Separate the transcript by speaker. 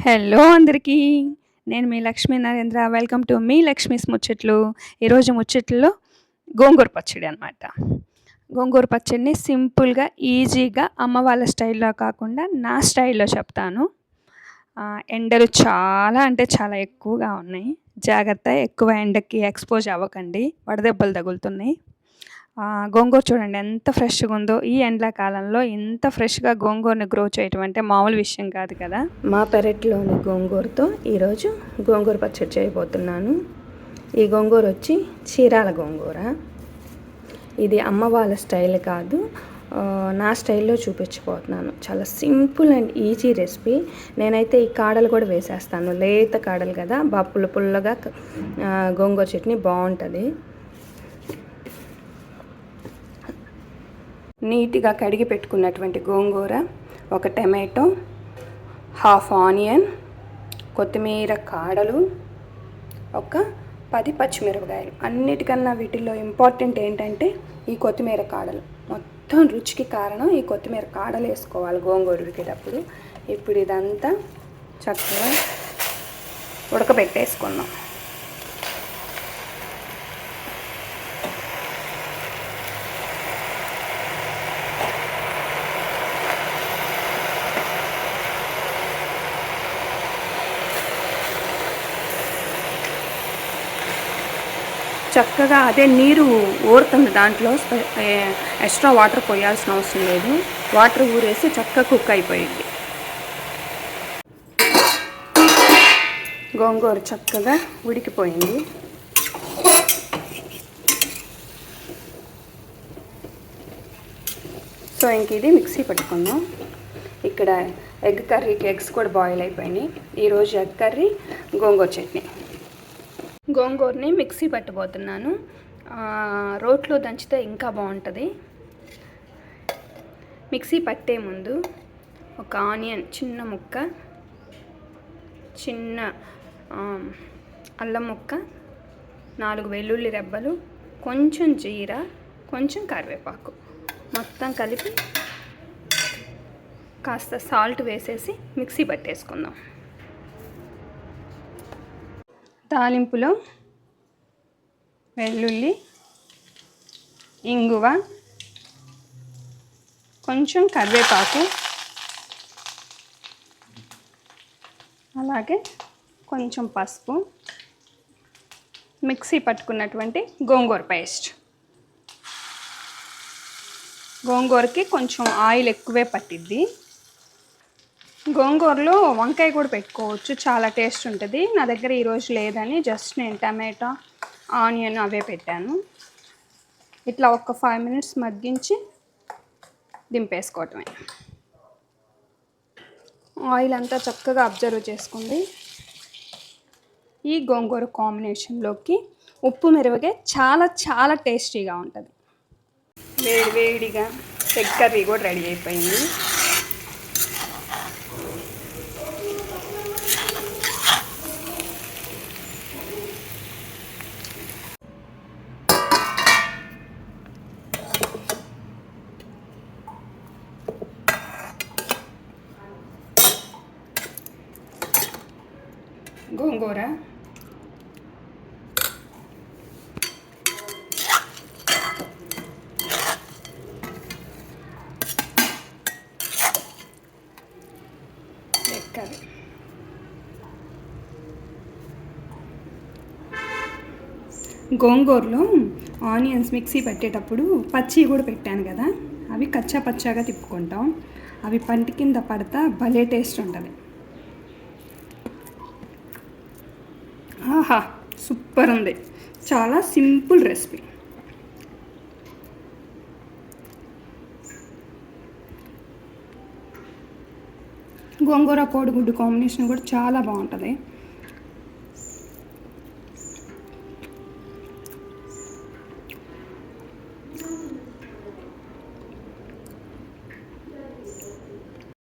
Speaker 1: Hello అందరికీ. నేను మీ Lakshmi Narendra. Welcome to me Lakshmi's ముచ్చట్లు. ఈరోజు ముచ్చట్లలో గోంగూర పచ్చడి అనమాట. గోంగూర పచ్చడిని సింపుల్గా, ఈజీగా అమ్మ వాళ్ళ స్టైల్లో కాకుండా నా స్టైల్లో చెప్తాను. ఎండలు చాలా అంటే చాలా ఎక్కువగా ఉన్నాయి. జాగ్రత్త, ఎక్కువ ఎండకి ఎక్స్పోజ్ అవ్వకండి, వడదెబ్బలు తగులుతున్నాయి. గోంగూర చూడండి ఎంత ఫ్రెష్గా ఉందో. ఈ ఎండాకాలంలో ఇంత ఫ్రెష్గా గోంగూరని గ్రో చేయటం అంటే మామూలు విషయం కాదు కదా. మా పెరట్లోని గోంగూరతో ఈరోజు గోంగూర పచ్చడి చేయబోతున్నాను. ఈ గోంగూర వచ్చి చీరాల గోంగూర. ఇది అమ్మ వాళ్ళ స్టైల్ కాదు, నా స్టైల్లో చూపించబోతున్నాను. చాలా సింపుల్ అండ్ ఈజీ రెసిపీ. నేనైతే ఈ కాడలు కూడా వేసేస్తాను, లేత కాడలు కదా, బాగా పుల్లగా గోంగూర చట్నీ బాగుంటుంది. నీట్గా కడిగి పెట్టుకున్నటువంటి గోంగూర, ఒక టమాటో, హాఫ్ ఆనియన్, కొత్తిమీర కాడలు, ఒక 10 పచ్చిమిరపకాయలు. అన్నిటికన్నా వీటిల్లో ఇంపార్టెంట్ ఏంటంటే ఈ కొత్తిమీర కాడలు. మొత్తం రుచికి కారణం ఈ కొత్తిమీర కాడలు వేసుకోవాలి గోంగూర ఉడికేటప్పుడు. ఇప్పుడు ఇదంతా చక్కగా ఉడకబెట్టేసుకుందాం. చక్కగా అదే నీరు ఊరుతుంది, దాంట్లో ఎక్స్ట్రా వాటర్ పోయాల్సిన అవసరం లేదు. వాటర్ ఊరేసి చక్కగా కుక్ అయిపోయింది. గోంగూర చక్కగా ఉడికిపోయింది. సో ఇంక ఇది మిక్సీ పెట్టుకుందాం. ఇక్కడ ఎగ్ కర్రీకి ఎగ్స్ కూడా బాయిల్ అయిపోయినాయి. ఈరోజు ఎగ్ కర్రీ, గోంగూర చట్నీ. గోంగూరని మిక్సీ పట్టబోతున్నాను. రోట్లో దంచితే ఇంకా బాగుంటుంది. మిక్సీ పట్టే ముందు ఒక ఆనియన్ చిన్న ముక్క, చిన్న అల్లం ముక్క, 4 వెల్లుల్లి రెబ్బలు, కొంచెం జీరా, కొంచెం కరివేపాకు మొత్తం కలిపి కాస్త సాల్ట్ వేసేసి మిక్సీ పట్టేసుకుందాం. తాలింపులో వెల్లుల్లి, ఇంగువ, కొంచెం కరివేపాకు, అలాగే కొంచెం పసుపు, మిక్సీ పట్టుకున్నటువంటి గోంగూర పేస్ట్. గోంగూరకి కొంచెం ఆయిల్ ఎక్కువే పట్టిద్ది. గోంగూరలో వంకాయ కూడా పెట్టుకోవచ్చు, చాలా టేస్ట్ ఉంటుంది. నా దగ్గర ఈరోజు లేదని జస్ట్ నేను టమాటా, ఆనియన్ అవే పెట్టాను. ఇట్లా ఒక 5 minutes మగ్గించి దింపేసుకోవటమే. ఆయిల్ అంతా చక్కగా అబ్జర్వ్ చేసుకుంది. ఈ గోంగూర కాంబినేషన్లోకి ఉప్పు మిరపకాయ చాలా చాలా టేస్టీగా ఉంటుంది. వేడిగా ఎగ్ కర్రీ కూడా రెడీ అయిపోయింది. గోంగూర, కర్రీ. గోంగూరలో ఆనియన్స్ మిక్సీ పెట్టేటప్పుడు పచ్చి కూడా పెట్టాను కదా, అవి కచ్చా పచ్చాగా తిప్పుకుంటాం. అవి పంటి కింద పడతా భలే టేస్ట్ ఉంటుంది. ఆహా, సూపర్ ఉంది. చాలా సింపుల్ రెసిపీ. గోంగూర కోడిగుడ్డు కాంబినేషన్ కూడా చాలా బాగుంటుంది.